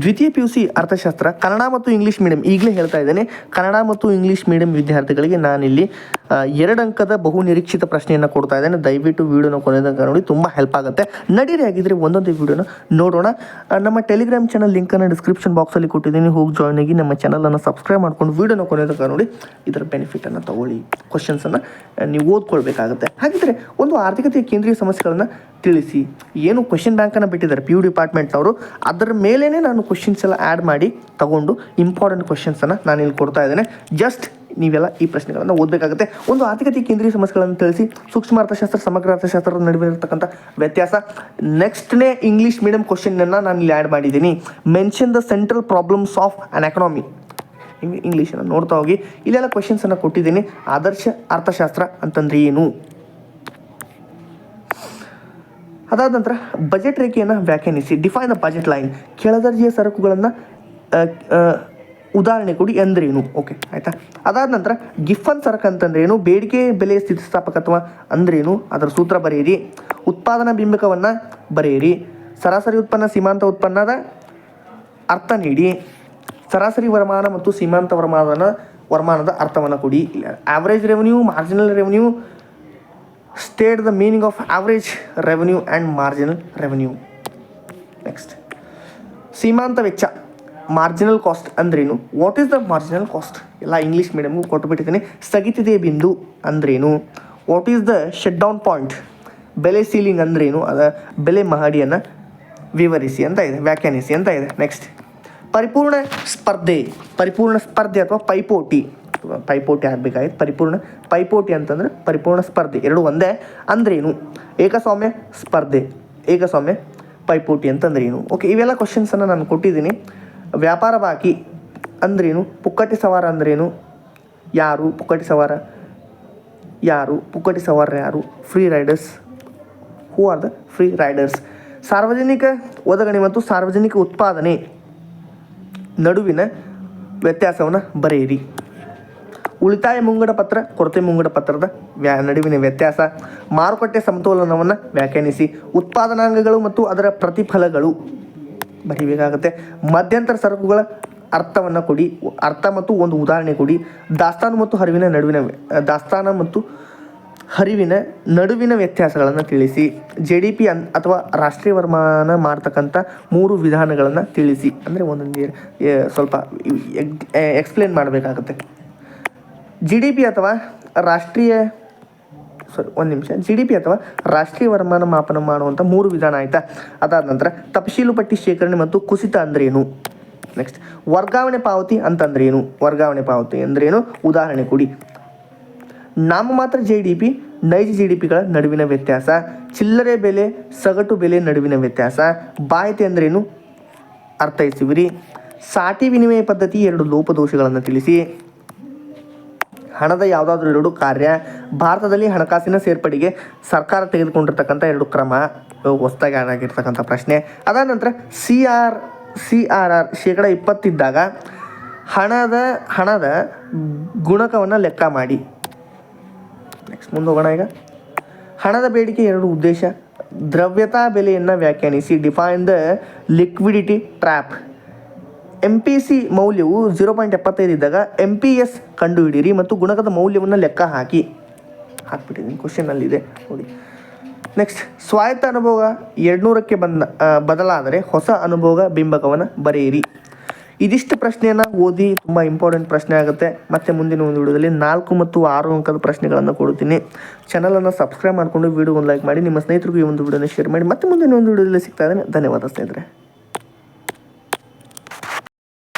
ದ್ವಿತೀಯ PUC ಅರ್ಥಶಾಸ್ತ್ರ ಕನ್ನಡ ಮತ್ತು ಇಂಗ್ಲೀಷ್ ಮೀಡಿಯಂ, ಈಗಲೇ ಹೇಳ್ತಾ ಇದ್ದೇನೆ, ಕನ್ನಡ ಮತ್ತು ಇಂಗ್ಲೀಷ್ ಮೀಡಿಯಂ ವಿದ್ಯಾರ್ಥಿಗಳಿಗೆ ನಾನಿಲ್ಲಿ 2 ಅಂಕದ ಬಹು ನಿರೀಕ್ಷಿತ ಪ್ರಶ್ನೆಯನ್ನು ಕೊಡ್ತಾ ಇದ್ದೇನೆ. ದಯವಿಟ್ಟು ವಿಡಿಯೋನ ಕೊನೆ ತನಕ ನೋಡಿ, ತುಂಬ ಹೆಲ್ಪ್ ಆಗುತ್ತೆ. ನಡೀರಿ ಆಗಿದ್ರೆ ಒಂದೊಂದೇ ವಿಡಿಯೋನ ನೋಡೋಣ. ನಮ್ಮ ಟೆಲಿಗ್ರಾಮ್ ಚಾನಲ್ ಲಿಂಕನ್ನು ಡಿಸ್ಕ್ರಿಪ್ಷನ್ ಬಾಕ್ಸಲ್ಲಿ ಕೊಟ್ಟಿದ್ದೀನಿ, ಹೋಗಿ ಜಾಯ್ನ್ ಆಗಿ ನಮ್ಮ ಚಾನಲನ್ನು ಸಬ್ಸ್ಕ್ರೈಬ್ ಮಾಡ್ಕೊಂಡು ವಿಡಿಯೋನ ಕೊನೆ ತನಕ ನೋಡಿ. ಇದರ ಬೆನಿಫಿಟನ್ನು ತಗೊಳ್ಳಿ, ಕ್ವಶನ್ಸನ್ನು ನೀವು ಓದ್ಕೊಳ್ಬೇಕಾಗುತ್ತೆ. ಹಾಗಿದ್ರೆ ಒಂದು ಆರ್ಥಿಕತೆಯ ಕೇಂದ್ರೀಯ ಸಮಸ್ಯೆಗಳನ್ನು ತಿಳಿಸಿ. ಏನು ಕ್ವಶನ್ ಬ್ಯಾಂಕನ್ನು ಬಿಟ್ಟಿದ್ದಾರೆ PU ಡಿಪಾರ್ಟ್ಮೆಂಟ್ನವರು, ಅದರ ಮೇಲೇ ನಾನು ಕ್ವಶನ್ಸ್ ಎಲ್ಲ ಆ್ಯಡ್ ಮಾಡಿ ತಗೊಂಡು ಇಂಪಾರ್ಟೆಂಟ್ ಕ್ವಶನ್ಸನ್ನು ನಾನು ಇಲ್ಲಿ ಕೊಡ್ತಾ ಇದ್ದೇನೆ. ಜಸ್ಟ್ ನೀವೆಲ್ಲ ಈ ಪ್ರಶ್ನೆಗಳನ್ನು ಓದಬೇಕಾಗುತ್ತೆ. ಒಂದು ಆರ್ಥಿಕತೆಯ ಕೇಂದ್ರೀಯ ಸಮಸ್ಯೆಗಳನ್ನು ತಿಳಿಸಿ, ಸೂಕ್ಷ್ಮ ಅರ್ಥಶಾಸ್ತ್ರ, ಸಮಗ್ರ ಅರ್ಥಶಾಸ್ತ್ರದ ನಡುವೆ ಇರತಕ್ಕಂಥ ವ್ಯತ್ಯಾಸ. ನೆಕ್ಸ್ಟ್ನೇ ಇಂಗ್ಲೀಷ್ ಮೀಡಿಯಂ ಕ್ವಶನನ್ನು ನಾನು ಇಲ್ಲಿ ಆ್ಯಡ್ ಮಾಡಿದ್ದೀನಿ. Mention the central problems of an economy. ಇಂಗ್ಲೀಷನ್ನು ನೋಡ್ತಾ ಹೋಗಿ, ಇಲ್ಲೆಲ್ಲ ಕ್ವಶನ್ಸನ್ನು ಕೊಟ್ಟಿದ್ದೀನಿ. ಆದರ್ಶ ಅರ್ಥಶಾಸ್ತ್ರ ಅಂತಂದ್ರೆ ಏನು? ಅದಾದ ನಂತರ ಬಜೆಟ್ ರೇಖೆಯನ್ನು ವ್ಯಾಖ್ಯಾನಿಸಿ. Define the budget line. ಕೆಳದರ್ಜೆಯ ಸರಕುಗಳನ್ನು ಉದಾಹರಣೆ ಕೊಡಿ ಎಂದ್ರೇನು? ಓಕೆ, ಆಯಿತಾ. ಅದಾದ ನಂತರ ಗಿಫನ್ ಸರಕು ಅಂತಂದ್ರೇನು? ಬೇಡಿಕೆ ಬೆಲೆ ಸ್ಥಿತಿಸ್ಥಾಪಕತ್ವ ಅಂದ್ರೇನು? ಅದರ ಸೂತ್ರ ಬರೆಯಿರಿ. ಉತ್ಪಾದನಾ ಬಿಂಬಕವನ್ನು ಬರೆಯಿರಿ. ಸರಾಸರಿ ಉತ್ಪನ್ನ, ಸೀಮಾಂತ ಉತ್ಪನ್ನದ ಅರ್ಥ ನೀಡಿ. ಸರಾಸರಿ ವರಮಾನ ಮತ್ತು ಸೀಮಾಂತ ವರಮಾನದ ಅರ್ಥವನ್ನು ಕೊಡಿ. Average revenue, marginal revenue. State the meaning of average revenue and marginal revenue. Next ಸೀಮಾಂತ ವೆಚ್ಚ, ಮಾರ್ಜಿನಲ್ ಕಾಸ್ಟ್ ಅಂದ್ರೇನು? What is the marginal cost? ಎಲ್ಲ ಇಂಗ್ಲೀಷ್ ಮೀಡಿಯಮ್ಗೂ ಕೊಟ್ಟುಬಿಟ್ಟಿದ್ದೀನಿ. ಸ್ಥಗಿತತೆಯ ಬಿಂದು ಅಂದ್ರೇನು? What is the shut down point? ಬೆಲೆ ಸೀಲಿಂಗ್ ಅಂದ್ರೇನು? ಅದ ಬೆಲೆ ಮಹಡಿಯನ್ನು ವಿವರಿಸಿ ಅಂತ ಇದೆ, ವ್ಯಾಖ್ಯಾನಿಸಿ ಅಂತ ಇದೆ. ನೆಕ್ಸ್ಟ್ ಪರಿಪೂರ್ಣ ಸ್ಪರ್ಧೆ ಅಥವಾ ಪೈಪೋಟಿ ಆಗಬೇಕಾಗಿತ್ತು. ಪೈಪೋಟಿ ಅಂತಂದ್ರೆ ಪರಿಪೂರ್ಣ ಸ್ಪರ್ಧೆ, ಎರಡು ಒಂದೇ. ಅಂದ್ರೇನು? ಏಕಸ್ವಾಮ್ಯ ಸ್ಪರ್ಧೆ, ಏಕಸ್ವಾಮ್ಯ ಪೈಪೋಟಿ ಅಂತಂದ್ರೇನು? ಓಕೆ, ಇವೆಲ್ಲ ಕ್ವಶನ್ಸನ್ನು ನಾನು ಕೊಟ್ಟಿದ್ದೀನಿ. ವ್ಯಾಪಾರ ಬಾಕಿ ಅಂದ್ರೇನು? ಪುಕ್ಕಟಿ ಸವಾರ ಅಂದ್ರೇನು? ಯಾರು ಪುಕ್ಕಟಿ ಸವಾರ? ಯಾರು? Free Riders. Who are the free Riders? ಸಾರ್ವಜನಿಕ ಒದಗಣೆ ಮತ್ತು ಸಾರ್ವಜನಿಕ ಉತ್ಪಾದನೆ ನಡುವಿನ ವ್ಯತ್ಯಾಸವನ್ನು ಬರೆಯಿರಿ. ಉಳಿತಾಯ ಮುಂಗಡ ಪತ್ರ, ಕೊರತೆ ಮುಂಗಡ ಪತ್ರದ ನಡುವಿನ ವ್ಯತ್ಯಾಸ. ಮಾರುಕಟ್ಟೆ ಸಮತೋಲನವನ್ನು ವ್ಯಾಖ್ಯಾನಿಸಿ. ಉತ್ಪಾದನಾಂಗಗಳು ಮತ್ತು ಅದರ ಪ್ರತಿಫಲಗಳು ಬರೀಬೇಕಾಗುತ್ತೆ. ಮಧ್ಯಂತರ ಸರಕುಗಳ ಅರ್ಥವನ್ನು ಕೊಡಿ, ಅರ್ಥ ಮತ್ತು ಒಂದು ಉದಾಹರಣೆ ಕೊಡಿ. ದಾಸ್ತಾನು ಮತ್ತು ಹರಿವಿನ ನಡುವಿನ ವ್ಯತ್ಯಾಸಗಳನ್ನು ತಿಳಿಸಿ. GDP ಅಥವಾ ರಾಷ್ಟ್ರೀಯ ವರಮಾನ ಮಾಡ್ತಕ್ಕಂಥ 3 ವಿಧಾನಗಳನ್ನು ತಿಳಿಸಿ. ಅಂದರೆ ಒಂದೊಂದು ಸ್ವಲ್ಪ ಎಕ್ಸ್ಪ್ಲೇನ್ ಮಾಡಬೇಕಾಗುತ್ತೆ. GDP ಅಥವಾ ರಾಷ್ಟ್ರೀಯ ವರಮಾನ ಮಾಪನ ಮಾಡುವಂಥ 3 ವಿಧಾನ ಆಯಿತಾ. ಅದಾದ ನಂತರ ತಪಶೀಲು ಪಟ್ಟಿ ಶೇಖರಣೆ ಮತ್ತು ಕುಸಿತ ಅಂದ್ರೇನು? ನೆಕ್ಸ್ಟ್ ವರ್ಗಾವಣೆ ಪಾವತಿ ಅಂತಂದ್ರೇನು? ವರ್ಗಾವಣೆ ಪಾವತಿ ಅಂದ್ರೇನು? ಉದಾಹರಣೆ ಕೊಡಿ. ನಾಮಮಾತ್ರ GDP, ನೈಜ GDPಗಳ ನಡುವಿನ ವ್ಯತ್ಯಾಸ. ಚಿಲ್ಲರೆ ಬೆಲೆ, ಸಗಟು ಬೆಲೆ ನಡುವಿನ ವ್ಯತ್ಯಾಸ. ಬಾಧ್ಯತೆ ಅಂದ್ರೇನು? ಅರ್ಥೈಸುವಿರಿ. ಸಾಟಿ ವಿನಿಮಯ ಪದ್ಧತಿ 2 ಲೋಪದೋಷಗಳನ್ನು ತಿಳಿಸಿ. ಹಣದ ಯಾವುದಾದ್ರೂ 2 ಕಾರ್ಯ. ಭಾರತದಲ್ಲಿ ಹಣಕಾಸಿನ ಸೇರ್ಪಡೆಗೆ ಸರ್ಕಾರ ತೆಗೆದುಕೊಂಡಿರ್ತಕ್ಕಂಥ 2 ಕ್ರಮ. ಹೊಸದಾಗಿ ಆಗಿರ್ತಕ್ಕಂಥ ಪ್ರಶ್ನೆ. ಅದಾದ ನಂತರ CRR 20% ಇದ್ದಾಗ ಹಣದ ಗುಣಕವನ್ನು ಲೆಕ್ಕ ಮಾಡಿ. ನೆಕ್ಸ್ಟ್ ಮುಂದೆ ಹೋಗೋಣ. ಈಗ ಹಣದ ಬೇಡಿಕೆ 2 ಉದ್ದೇಶ. ದ್ರವ್ಯತಾ ಬೆಲೆಯನ್ನು ವ್ಯಾಖ್ಯಾನಿಸಿ. Define the liquidity trap. MPC ಮೌಲ್ಯವು 0.75 ಇದ್ದಾಗ MPS ಕಂಡುಹಿಡಿಯಿರಿ ಮತ್ತು ಗುಣಕದ ಮೌಲ್ಯವನ್ನು ಲೆಕ್ಕ ಹಾಕಿಬಿಟ್ಟಿದ್ದೀನಿ, ಕ್ವಶನ್ನಲ್ಲಿದೆ ನೋಡಿ. ನೆಕ್ಸ್ಟ್ ಸ್ವಾಯತ್ತ ಅನುಭೋಗ 200ಕ್ಕೆ ಬದಲಾದರೆ ಹೊಸ ಅನುಭೋಗ ಬಿಂಬಕವನ್ನು ಬರೆಯಿರಿ. ಇದಿಷ್ಟು ಪ್ರಶ್ನೆಯನ್ನು ಓದಿ, ತುಂಬ ಇಂಪಾರ್ಟೆಂಟ್ ಪ್ರಶ್ನೆ ಆಗುತ್ತೆ. ಮತ್ತೆ ಮುಂದಿನ ಒಂದು ವಿಡಿಯೋದಲ್ಲಿ 4 ಮತ್ತು 6 ಅಂಕದ ಪ್ರಶ್ನೆಗಳನ್ನು ಕೊಡುತ್ತೀನಿ. ಚಾನಲನ್ನು ಸಬ್ಸ್ಕ್ರೈಬ್ ಮಾಡಿಕೊಂಡು ವಿಡಿಯೋಗೊಂದು ಲೈಕ್ ಮಾಡಿ, ನಿಮ್ಮ ಸ್ನೇಹಿತರಿಗೂ ಈ ಒಂದು ವಿಡಿಯೋನ ಶೇರ್ ಮಾಡಿ. ಮತ್ತೆ ಮುಂದಿನ ಒಂದು ವಿಡಿಯೋದಲ್ಲಿ ಸಿಗ್ತಾ ಇದ್ದೇನೆ. ಧನ್ಯವಾದ ಸ್ನೇಹಿತರೆ.